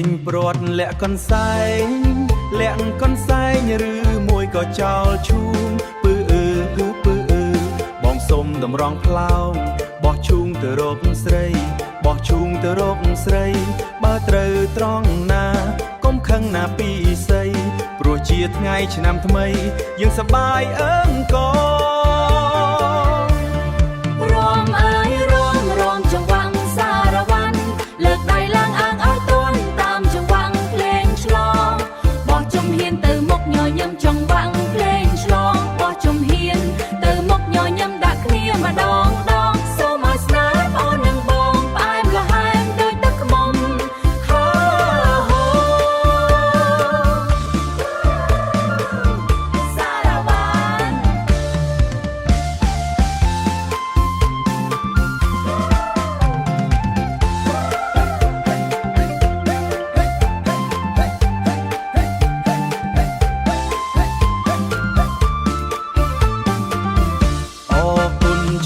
ញព្រាត់លាក់កន្សែងលាក់កន្សែងឬមួយក៏ចោលឈូងពឺបងសុំតម្រង់ផ្លោងបោះឈូងទៅរកស្រីបោះឈូងទៅរកស្រីបើត្រូវត្រង់ណាកុំខឹងណាពីស្អីព្រោះជាថ្ងៃឆ្នាំថ្មីយើងសប្បាយអើងករំអើយរំចង្វាក់សារវ័នលើកដៃឡើងអាងឲ្យតន់តាមចង្វាក់ភ្លេងឆ្លងបោះជំហានទៅមុខញញឹមចង្វាក់ភ្លេងឆ្លងបោះជំហានទៅមុខញញឹមដាក់គ្នាម្ដងសូមឲ្យស្នេហ៍អូននឹងបងផ្អែមល្ហែមដូចទឹកខ្មុំហូសារវ័ន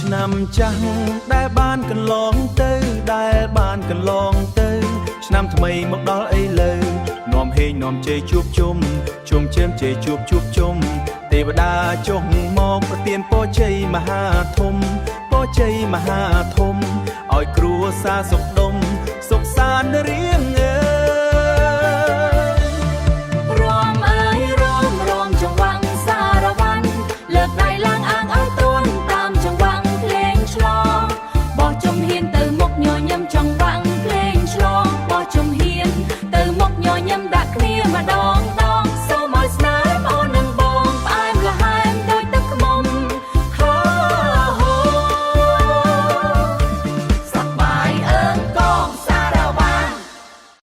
ឆ្នាំចាស់ដែលបានកន្លងទៅឆ្នាំថ្មីមកដល់អីលើនាំហេងនាំជ័យជួបជុំជើមជ័យជួបជុំទេវតាចុះមកប្រទានពរជ័យមហាធំឲ្យគ្រួសារសុខដុម